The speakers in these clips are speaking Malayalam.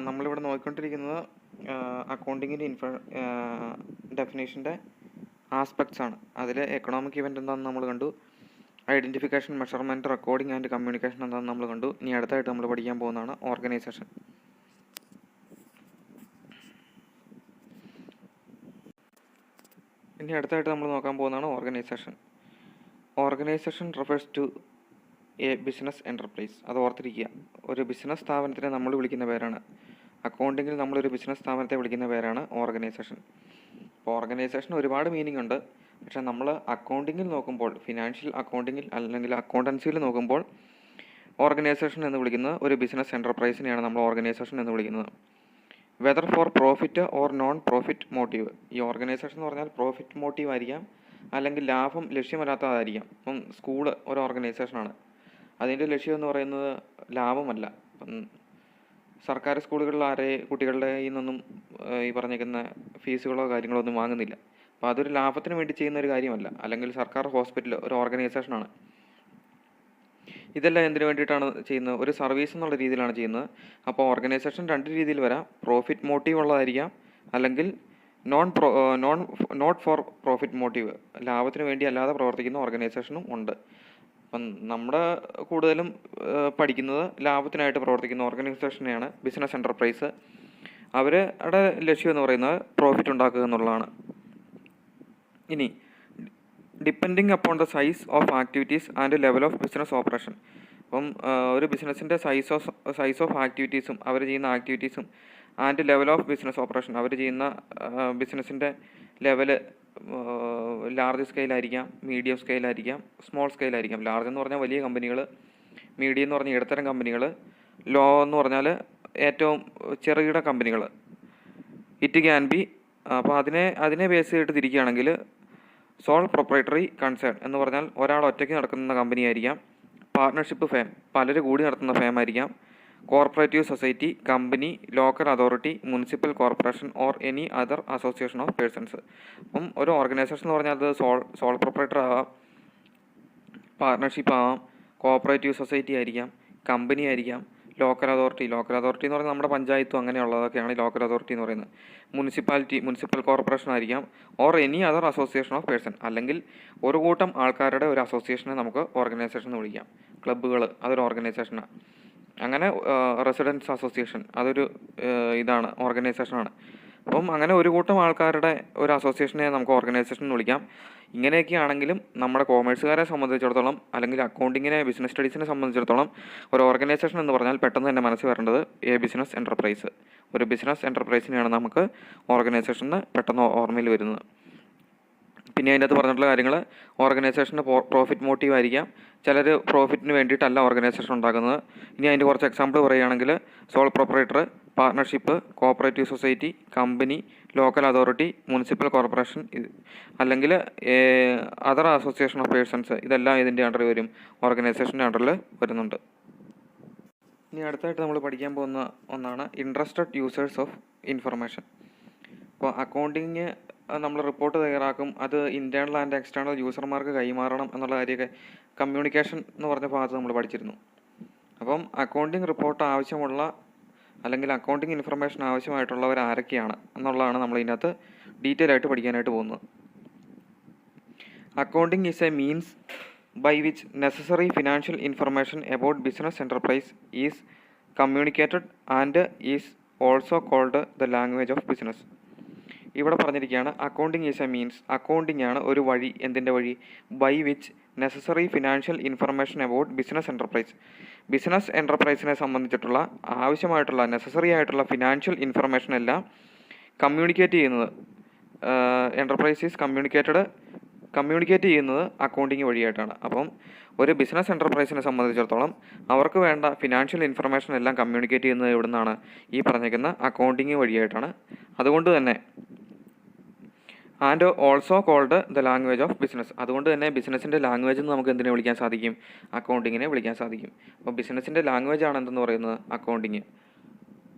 നമ്മളിവിടെ നോക്കിക്കൊണ്ടിരിക്കുന്നത് അക്കൗണ്ടിങ്ങിൻ്റെ ഡെഫിനേഷൻ്റെ ആസ്പെക്ട്സ് ആണ്. അതിൽ എക്കണോമിക് ഇവൻ്റ് എന്താണെന്ന് നമ്മൾ കണ്ടു, identification, measurement, recording and communication എന്താണെന്ന് നമ്മൾ കണ്ടു. ഇനി അടുത്തായിട്ട് നമ്മൾ പഠിക്കാൻ പോകുന്നതാണ് ഓർഗനൈസേഷൻ. ഇനി അടുത്തായിട്ട് നമ്മൾ നോക്കാൻ പോകുന്നതാണ് organisation. Organisation refers to a business enterprise. അത് ഓർത്തിരിക്കുക. ഒരു ബിസിനസ് സ്ഥാപനത്തിനെ നമ്മൾ വിളിക്കുന്ന പേരാണ്, അക്കൗണ്ടിങ്ങിൽ നമ്മളൊരു ബിസിനസ് സ്ഥാപനത്തെ വിളിക്കുന്ന പേരാണ് ഓർഗനൈസേഷൻ. അപ്പോൾ ഓർഗനൈസേഷൻ ഒരുപാട് മീനിങ് ഉണ്ട്. പക്ഷേ നമ്മൾ അക്കൗണ്ടിങ്ങിൽ നോക്കുമ്പോൾ, ഫിനാൻഷ്യൽ അക്കൗണ്ടിങ്ങിൽ അല്ലെങ്കിൽ അക്കൗണ്ടൻസിയിൽ നോക്കുമ്പോൾ ഓർഗനൈസേഷൻ എന്ന് വിളിക്കുന്നത് ഒരു ബിസിനസ് എൻ്റർപ്രൈസിനെയാണ് നമ്മൾ ഓർഗനൈസേഷൻ എന്ന് വിളിക്കുന്നത്. Whether for profit or non profit motive. ഈ ഓർഗനൈസേഷൻ എന്ന് പറഞ്ഞാൽ പ്രോഫിറ്റ് മോട്ടീവ് ആയിരിക്കാം, അല്ലെങ്കിൽ ലാഭം ലക്ഷ്യമല്ലാത്തതായിരിക്കാം. ഇപ്പം സ്കൂള് ഒരു ഓർഗനൈസേഷനാണ്, അതിൻ്റെ ലക്ഷ്യം എന്ന് പറയുന്നത് ലാഭമല്ല. സർക്കാർ സ്കൂളുകളിൽ കുട്ടികളുടെ കയ്യിൽ നിന്നൊന്നും ഈ പറഞ്ഞിരിക്കുന്ന ഫീസുകളോ കാര്യങ്ങളോ ഒന്നും വാങ്ങുന്നില്ല. അപ്പോൾ അതൊരു ലാഭത്തിന് വേണ്ടി ചെയ്യുന്ന ഒരു കാര്യമല്ല. അല്ലെങ്കിൽ സർക്കാർ ഹോസ്പിറ്റൽ ഒരു ഓർഗനൈസേഷനാണ്. ഇതെല്ലാം എന്തിനു വേണ്ടിയിട്ടാണ് ചെയ്യുന്നത്? ഒരു സർവീസ് എന്നുള്ള രീതിയിലാണ് ചെയ്യുന്നത്. അപ്പോൾ ഓർഗനൈസേഷൻ രണ്ട് രീതിയിൽ വരാം. പ്രോഫിറ്റ് മോട്ടീവ് ഉള്ളതായിരിക്കാം, അല്ലെങ്കിൽ നോട്ട് ഫോർ പ്രോഫിറ്റ് മോട്ടീവ്, ലാഭത്തിന് വേണ്ടി അല്ലാതെ പ്രവർത്തിക്കുന്ന ഓർഗനൈസേഷനും ഉണ്ട്. അപ്പം നമ്മുടെ കൂടുതലും പഠിക്കുന്നത് ലാഭത്തിനായിട്ട് പ്രവർത്തിക്കുന്ന ഓർഗനൈസേഷനെയാണ്, ബിസിനസ് എൻ്റർപ്രൈസ്. അവരുടെ ലക്ഷ്യം എന്ന് പറയുന്നത് പ്രോഫിറ്റ് ഉണ്ടാക്കുക എന്നുള്ളതാണ്. ഇനി depending upon the size of activities and level of business operation. അപ്പം ഒരു ബിസിനസ്സിൻ്റെ സൈസ് ഓഫ് ആക്ടിവിറ്റീസും അവർ ചെയ്യുന്ന ആക്ടിവിറ്റീസും and level of business operation, അവർ ചെയ്യുന്ന ബിസിനസ്സിൻ്റെ ലെവല് ലാർജ് സ്കെയിലായിരിക്കാം, മീഡിയം സ്കെയിലായിരിക്കാം, സ്മോൾ സ്കെയിലായിരിക്കാം. ലാർജ് എന്ന് പറഞ്ഞാൽ വലിയ കമ്പനികൾ, മീഡിയം എന്ന് പറഞ്ഞാൽ ഇടത്തരം കമ്പനികൾ, ലോ എന്ന് പറഞ്ഞാൽ ഏറ്റവും ചെറുകിട കമ്പനികൾ. It can be. അപ്പോൾ അതിനെ ബേസ് ചെയ്തിട്ട് തിരിക്കുകയാണെങ്കിൽ സോൾ പ്രൊപ്പറേറ്ററി കൺസേൺ എന്ന് പറഞ്ഞാൽ ഒരാൾ ഒറ്റയ്ക്ക് നടക്കുന്ന കമ്പനി ആയിരിക്കാം. പാർട്ട്ണർഷിപ്പ് ഫേം, പലരും കൂടി നടത്തുന്ന ഫേം ആയിരിക്കാം. Cooperative society, company, local authority, municipal corporation or any other association of persons. അപ്പം ഒരു ഓർഗനൈസേഷൻ എന്ന് പറഞ്ഞാൽ അത് സോൾ പ്രൊപ്പറേറ്റർ ആവാം, പാർട്ട്ണർഷിപ്പ് ആവാം, കോഓപ്പറേറ്റീവ് സൊസൈറ്റി ആയിരിക്കാം, കമ്പനി ആയിരിക്കാം, ലോക്കൽ അതോറിറ്റി എന്ന് പറഞ്ഞാൽ നമ്മുടെ പഞ്ചായത്തും അങ്ങനെയുള്ളതൊക്കെയാണ് ലോക്കൽ അതോറിറ്റി എന്ന് പറയുന്നത്. മുനിസിപ്പൽ കോർപ്പറേഷൻ ആയിരിക്കാം, or any other association of person, അല്ലെങ്കിൽ ഒരു കൂട്ടം ആൾക്കാരുടെ ഒരു അസോസിയേഷനെ നമുക്ക് ഓർഗനൈസേഷൻ എന്ന് വിളിക്കാം. ക്ലബ്ബുകൾ അതൊരു ഓർഗനൈസേഷനാണ്. അങ്ങനെ റെസിഡൻസ് അസോസിയേഷൻ അതൊരു ഇതാണ്, ഓർഗനൈസേഷനാണ്. അപ്പം അങ്ങനെ ഒരു കൂട്ടം ആൾക്കാരുടെ ഒരു അസോസിയേഷനെ നമുക്ക് ഓർഗനൈസേഷൻ എന്ന് വിളിക്കാം. ഇങ്ങനെയൊക്കെ ആണെങ്കിലും നമ്മുടെ കോമേഴ്സുകാരെ സംബന്ധിച്ചിടത്തോളം, അല്ലെങ്കിൽ അക്കൗണ്ടിങ്ങിനെ, ബിസിനസ് സ്റ്റഡീസിനെ സംബന്ധിച്ചിടത്തോളം ഒരു ഓർഗനൈസേഷൻ എന്ന് പറഞ്ഞാൽ പെട്ടെന്ന് തന്നെ മനസ്സിൽ വരേണ്ടത് എ ബിസിനസ് എൻ്റർപ്രൈസ്. ഒരു ബിസിനസ് എൻ്റർപ്രൈസിനെയാണ് നമുക്ക് ഓർഗനൈസേഷൻ എന്ന് പെട്ടെന്ന് ഓർമ്മയിൽ വരുന്നത്. പിന്നെ അതിൻ്റെ അകത്ത് പറഞ്ഞിട്ടുള്ള കാര്യങ്ങൾ, ഓർഗനൈസേഷന് പ്രോഫിറ്റ് മോട്ടീവ് ആയിരിക്കാം. ചിലർ പ്രോഫിറ്റിന് വേണ്ടിയിട്ടല്ല ഓർഗനൈസേഷൻ ഉണ്ടാക്കുന്നത്. ഇനി അതിൻ്റെ കുറച്ച് എക്സാമ്പിൾ പറയുകയാണെങ്കിൽ soul proprietor, partnership, cooperative society, company, local authority, municipal corporation, അല്ലെങ്കിൽ അതർ അസോസിയേഷൻ ഓഫ് പേഴ്സൺസ്, ഇതെല്ലാം ഇതിൻ്റെ അണ്ടറിൽ വരും, ഓർഗനൈസേഷൻ്റെ അണ്ടറിൽ വരുന്നുണ്ട്. ഇനി അടുത്തായിട്ട് നമ്മൾ പഠിക്കാൻ പോകുന്ന ഒന്നാണ് ഇൻട്രസ്റ്റഡ് യൂസേഴ്സ് ഓഫ് ഇൻഫർമേഷൻ. അപ്പോൾ അക്കൗണ്ടിങ് നമ്മൾ റിപ്പോർട്ട് തയ്യാറാക്കും, അത് ഇൻറ്റേർണൽ ആൻഡ് എക്സ്റ്റേണൽ യൂസർമാർക്ക് കൈമാറണം എന്നുള്ള കാര്യമൊക്കെ കമ്മ്യൂണിക്കേഷൻ എന്ന് പറഞ്ഞ ഭാഗത്ത് നമ്മൾ പഠിച്ചിരുന്നു. അപ്പം അക്കൗണ്ടിങ് റിപ്പോർട്ട് ആവശ്യമുള്ള, അല്ലെങ്കിൽ അക്കൗണ്ടിങ് ഇൻഫർമേഷൻ ആവശ്യമായിട്ടുള്ളവർ ആരൊക്കെയാണ് എന്നുള്ളതാണ് നമ്മൾ ഇതിനകത്ത് ഡീറ്റെയിൽ ആയിട്ട് പഠിക്കാനായിട്ട് പോകുന്നത്. Accounting is a means by which necessary financial information about business enterprise is communicated and is also called the language of business. ഇവിടെ പറഞ്ഞിരിക്കുകയാണ് accounting is a means, accounting ആണ് ഒരു വഴി. എന്തിൻ്റെ വഴി? By which necessary financial information about business enterprise. Business എൻ്റർപ്രൈസിനെ സംബന്ധിച്ചിട്ടുള്ള ആവശ്യമായിട്ടുള്ള നെസസറി ആയിട്ടുള്ള ഫിനാൻഷ്യൽ ഇൻഫർമേഷൻ എല്ലാം കമ്മ്യൂണിക്കേറ്റ് ചെയ്യുന്നത്, എൻ്റർപ്രൈസ് ഈസ് കമ്മ്യൂണിക്കേറ്റ് ചെയ്യുന്നത് അക്കൗണ്ടിങ് വഴിയായിട്ടാണ്. അപ്പം ഒരു ബിസിനസ് എൻ്റർപ്രൈസിനെ സംബന്ധിച്ചിടത്തോളം അവർക്ക് വേണ്ട ഫിനാൻഷ്യൽ ഇൻഫർമേഷൻ എല്ലാം കമ്മ്യൂണിക്കേറ്റ് ചെയ്യുന്നത് എവിടെ നിന്നാണ്? ഈ പറഞ്ഞിരിക്കുന്ന അക്കൗണ്ടിങ് വഴിയായിട്ടാണ്. അതുകൊണ്ട് തന്നെ and also called the language of business. അതുകൊണ്ട് തന്നെ ബിസിനസ്സിൻ്റെ ലാംഗ്വേജ് എന്ന് നമുക്ക് എന്തിനെ വിളിക്കാൻ സാധിക്കും? അക്കൗണ്ടിങ്ങിനെ വിളിക്കാൻ സാധിക്കും. അപ്പോൾ ബിസിനസ്സിൻ്റെ ലാംഗ്വേജ് ആണ് എന്തെന്ന് പറയുന്നത്? അക്കൗണ്ടിങ്.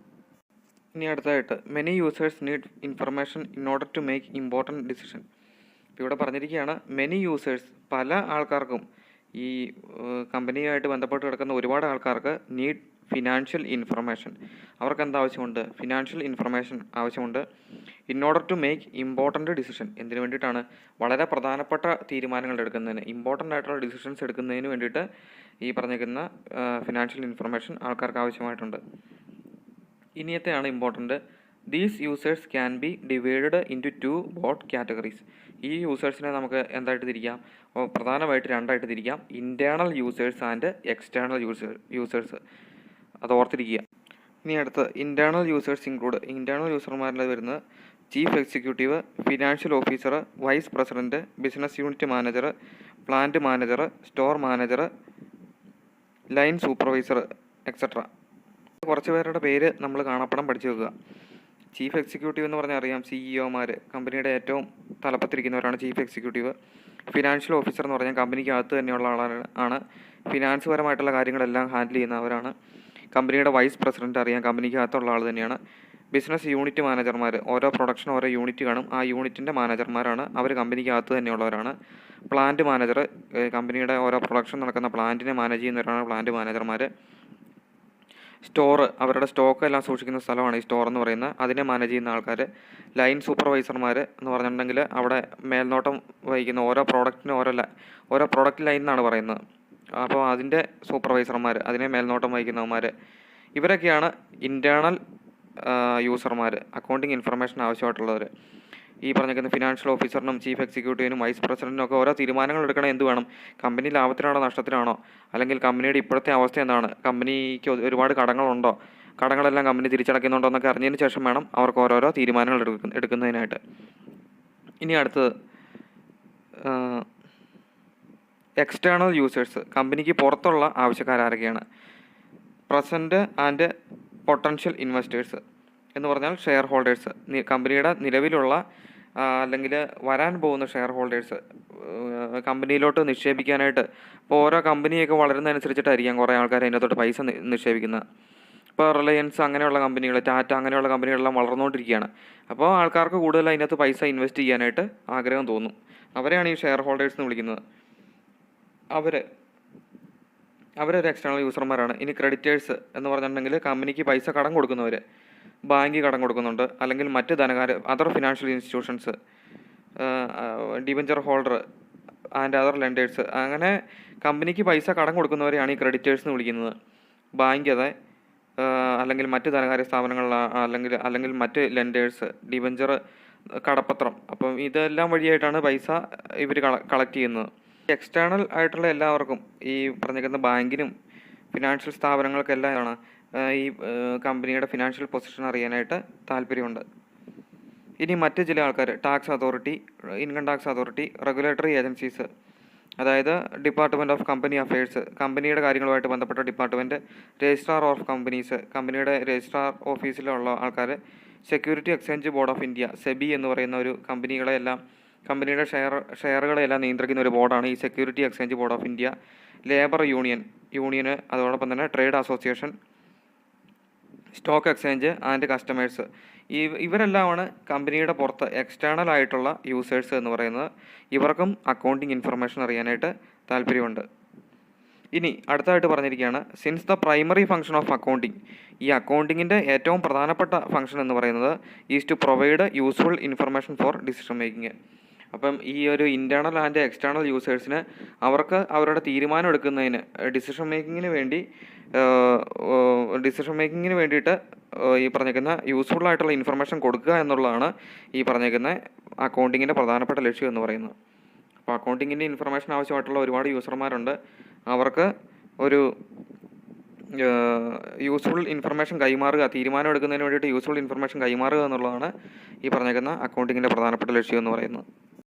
ഇനി അടുത്തായിട്ട് many users need information in order to make important decision. ഇവിടെ പറഞ്ഞിരിക്കുകയാണ് മെനി യൂസേഴ്സ്, പല ആൾക്കാർക്കും, ഈ കമ്പനിയുമായിട്ട് ബന്ധപ്പെട്ട് കിടക്കുന്ന ഒരുപാട് ആൾക്കാർക്ക് ഫിനാൻഷ്യൽ ഇൻഫർമേഷൻ. അവർക്ക് എന്താ ആവശ്യമുണ്ട്? ഫിനാൻഷ്യൽ ഇൻഫർമേഷൻ ആവശ്യമുണ്ട്. In order to make important decision. എന്തിനു വേണ്ടിയിട്ടാണ്? വളരെ പ്രധാനപ്പെട്ട തീരുമാനങ്ങൾ എടുക്കുന്നതിന്, ഇമ്പോർട്ടൻ്റ് ആയിട്ടുള്ള ഡിസിഷൻസ് എടുക്കുന്നതിന് വേണ്ടിയിട്ട് ഈ പറഞ്ഞിരിക്കുന്ന ഫിനാൻഷ്യൽ ഇൻഫർമേഷൻ ആൾക്കാർക്ക് ആവശ്യമായിട്ടുണ്ട്. ഇനിയത്തെയാണ് important. These users can be divided into 2 broad categories. ഈ യൂസേഴ്സിനെ നമുക്ക് എന്തായിട്ട് തിരിക്കാം? പ്രധാനമായിട്ട് രണ്ടായിട്ട് തിരിക്കാം: internal users and external users. അത് ഓർത്തിരിക്കുക. ഇനി അടുത്ത് ഇൻറ്റേർണൽ യൂസേഴ്സ് ഇൻറ്റേർണൽ യൂസർമാരിൽ വരുന്നത് chief executive, financial officer, vice president, business unit manager, plant manager, store manager, line supervisor etcetera. കുറച്ച് പേരുടെ പേര് നമ്മൾ കാണാപ്പടം പഠിച്ചു വെക്കുക. ചീഫ് എക്സിക്യൂട്ടീവ് എന്ന് പറഞ്ഞാൽ അറിയാം, CEO, കമ്പനിയുടെ ഏറ്റവും തലപ്പത്തിരിക്കുന്നവരാണ് ചീഫ് എക്സിക്യൂട്ടീവ്. ഫിനാൻഷ്യൽ ഓഫീസർ എന്ന് പറഞ്ഞാൽ കമ്പനിക്കകത്ത് തന്നെയുള്ള ആളാണ്. ഫിനാൻസ് പരമായിട്ടുള്ള കാര്യങ്ങളെല്ലാം ഹാൻഡിൽ ചെയ്യുന്നവരാണ്. കമ്പനിയുടെ വൈസ് പ്രസിഡൻറ്റ് അറിയാം, കമ്പനിക്കകത്തുള്ള ആൾ തന്നെയാണ്. ബിസിനസ് യൂണിറ്റ് മാനേജർമാർ, ഓരോ പ്രൊഡക്ഷൻ ഓരോ യൂണിറ്റ് കാണും, ആ യൂണിറ്റിൻ്റെ മാനേജർമാരാണ്, അവർ കമ്പനിക്കകത്ത് തന്നെയുള്ളവരാണ്. പ്ലാന്റ് മാനേജർ, കമ്പനിയുടെ ഓരോ പ്രൊഡക്ഷൻ നടക്കുന്ന പ്ലാന്റിനെ മാനേജ് ചെയ്യുന്നവരാണ് പ്ലാന്റ് മാനേജർമാർ. സ്റ്റോർ, അവരുടെ സ്റ്റോക്ക് എല്ലാം സൂക്ഷിക്കുന്ന സ്ഥലമാണ് ഈ സ്റ്റോർ എന്ന് പറയുന്നത്, അതിനെ മാനേജ് ചെയ്യുന്ന ആൾക്കാർ. ലൈൻ സൂപ്പർവൈസർമാർ എന്ന് പറഞ്ഞിട്ടുണ്ടെങ്കിൽ അവിടെ മേൽനോട്ടം വഹിക്കുന്ന ഓരോ പ്രോഡക്റ്റിനും ഓരോ പ്രോഡക്റ്റ് ലൈൻ എന്നാണ് പറയുന്നത്. അപ്പോൾ അതിൻ്റെ സൂപ്പർവൈസർമാർ, അതിനെ മേൽനോട്ടം വഹിക്കുന്നവന്മാർ, ഇവരൊക്കെയാണ് ഇൻറ്റേർണൽ യൂസർമാർ, അക്കൗണ്ടിങ് ഇൻഫർമേഷൻ ആവശ്യമായിട്ടുള്ളവർ. ഈ പറഞ്ഞിരിക്കുന്ന ഫിനാൻഷ്യൽ ഓഫീസറിനും ചീഫ് എക്സിക്യൂട്ടീവിനും വൈസ് പ്രസിഡൻറ്റിനും ഒക്കെ ഓരോ തീരുമാനങ്ങൾ എടുക്കണം. എന്ത് വേണം? കമ്പനി ലാഭത്തിനാണോ നഷ്ടത്തിനാണോ, അല്ലെങ്കിൽ കമ്പനിയുടെ ഇപ്പോഴത്തെ അവസ്ഥ എന്താണ്, കമ്പനിക്ക് ഒരുപാട് കടങ്ങളുണ്ടോ, കടങ്ങളെല്ലാം കമ്പനി തിരിച്ചടയ്ക്കുന്നുണ്ടോ എന്നൊക്കെ അറിഞ്ഞതിന് ശേഷം വേണം അവർക്ക് ഓരോരോ തീരുമാനങ്ങൾ എടുക്കുന്നതിനായിട്ട്. ഇനി അടുത്തത് എക്സ്റ്റേണൽ യൂസേഴ്സ്, കമ്പനിക്ക് പുറത്തുള്ള ആവശ്യക്കാരൊക്കെയാണ്. പ്രസൻറ്റ് ആൻഡ് പൊട്ടൻഷ്യൽ ഇൻവെസ്റ്റേഴ്സ് എന്ന് പറഞ്ഞാൽ ഷെയർ ഹോൾഡേഴ്സ്, കമ്പനിയുടെ നിലവിലുള്ള അല്ലെങ്കിൽ വരാൻ പോകുന്ന ഷെയർ ഹോൾഡേഴ്സ് കമ്പനിയിലോട്ട് നിക്ഷേപിക്കാനായിട്ട്. ഇപ്പോൾ ഓരോ കമ്പനിയൊക്കെ വളരുന്നതനുസരിച്ചിട്ടായിരിക്കാം കുറേ ആൾക്കാർ അതിനകത്തോട്ട് പൈസ നിക്ഷേപിക്കുന്നത്. ഇപ്പോൾ റിലയൻസ് അങ്ങനെയുള്ള കമ്പനികൾ, ടാറ്റ അങ്ങനെയുള്ള കമ്പനികളെല്ലാം വളർന്നുകൊണ്ടിരിക്കുകയാണ്. അപ്പോൾ ആൾക്കാർക്ക് കൂടുതൽ അതിനകത്ത് പൈസ ഇൻവെസ്റ്റ് ചെയ്യാനായിട്ട് ആഗ്രഹം തോന്നും. അവരെയാണ് ഈ ഷെയർ ഹോൾഡേഴ്സ് എന്ന് വിളിക്കുന്നത്. അവരൊരു എക്സ്റ്റേണൽ യൂസർമാരാണ്. ഇനി ക്രെഡിറ്റേഴ്സ് എന്ന് പറഞ്ഞിട്ടുണ്ടെങ്കിൽ കമ്പനിക്ക് പൈസ കടം കൊടുക്കുന്നവർ, ബാങ്ക് കടം കൊടുക്കുന്നുണ്ട്, അല്ലെങ്കിൽ മറ്റ് other financial institutions, debenture holder and other lenders, അങ്ങനെ കമ്പനിക്ക് പൈസ കടം കൊടുക്കുന്നവരെയാണ് ഈ ക്രെഡിറ്റേഴ്സ് എന്ന് വിളിക്കുന്നത്. ബാങ്ക് അല്ലെങ്കിൽ മറ്റ് ധനകാര്യ സ്ഥാപനങ്ങൾ, അല്ലെങ്കിൽ മറ്റ് ലെൻഡേഴ്സ്, ഡിബഞ്ചർ, കടപ്പത്രം. അപ്പം ഇതെല്ലാം വഴിയായിട്ടാണ് പൈസ ഇവർ കളക്ട് ചെയ്യുന്നത്. എക്സ്റ്റേണൽ ആയിട്ടുള്ള എല്ലാവർക്കും, ഈ പറഞ്ഞിരിക്കുന്ന ബാങ്കിനും ഫിനാൻഷ്യൽ സ്ഥാപനങ്ങൾക്കെല്ലാം ഈ കമ്പനിയുടെ ഫിനാൻഷ്യൽ പൊസിഷൻ അറിയാനായിട്ട് താല്പര്യമുണ്ട്. ഇനി മറ്റ് ചില ആൾക്കാർ, tax authority, income tax authority, regulatory agencies, അതായത് ഡിപ്പാർട്ട്മെൻറ്റ് ഓഫ് കമ്പനി അഫയേഴ്സ്, കമ്പനിയുടെ കാര്യങ്ങളുമായിട്ട് ബന്ധപ്പെട്ട ഡിപ്പാർട്ട്മെൻറ്റ്, രജിസ്ട്രാർ ഓഫ് കമ്പനീസ്, കമ്പനിയുടെ രജിസ്ട്രാർ ഓഫീസിലുള്ള ആൾക്കാർ, security exchange board of India, SEBI എന്ന് പറയുന്ന ഒരു കമ്പനിയുടെ ഷെയറുകളെല്ലാം നിയന്ത്രിക്കുന്ന ഒരു ബോർഡാണ് ഈ security exchange board of India. Labour union, അതോടൊപ്പം തന്നെ trade association, stock exchange and customers, ഇവരെല്ലാമാണ് കമ്പനിയുടെ പുറത്ത് എക്സ്റ്റേണൽ ആയിട്ടുള്ള യൂസേഴ്സ് എന്ന് പറയുന്നത്. ഇവർക്കും അക്കൗണ്ടിങ് ഇൻഫർമേഷൻ അറിയാനായിട്ട് താല്പര്യമുണ്ട്. ഇനി അടുത്തായിട്ട് പറഞ്ഞിരിക്കുകയാണ്, since the primary function of accounting, ഈ അക്കൗണ്ടിങ്ങിൻ്റെ ഏറ്റവും പ്രധാനപ്പെട്ട ഫംഗ്ഷൻ എന്ന് പറയുന്നത് is to provide useful information for decision making. അപ്പം ഈ ഒരു ഇൻറ്റേർണൽ ആൻഡ് എക്സ്റ്റേണൽ യൂസേഴ്സിന് അവർക്ക് അവരുടെ തീരുമാനം എടുക്കുന്നതിന്, ഡിസിഷൻ മേക്കിങ്ങിന് വേണ്ടിയിട്ട് ഈ പറഞ്ഞിരിക്കുന്ന യൂസ്ഫുൾ ആയിട്ടുള്ള ഇൻഫർമേഷൻ കൊടുക്കുക എന്നുള്ളതാണ് ഈ പറഞ്ഞിരിക്കുന്ന അക്കൗണ്ടിങ്ങിൻ്റെ പ്രധാനപ്പെട്ട ലക്ഷ്യം എന്ന് പറയുന്നത്. അപ്പോൾ അക്കൗണ്ടിങ്ങിൻ്റെ ഇൻഫർമേഷൻ ആവശ്യമായിട്ടുള്ള ഒരുപാട് യൂസർമാരുണ്ട്. അവർക്ക് ഒരു യൂസ്ഫുൾ ഇൻഫർമേഷൻ കൈമാറുക, തീരുമാനം എടുക്കുന്നതിന് വേണ്ടിയിട്ട് യൂസ്ഫുൾ ഇൻഫർമേഷൻ കൈമാറുക എന്നുള്ളതാണ് ഈ പറഞ്ഞിരിക്കുന്ന അക്കൗണ്ടിങ്ങിൻ്റെ പ്രധാനപ്പെട്ട ലക്ഷ്യം എന്ന് പറയുന്നത്.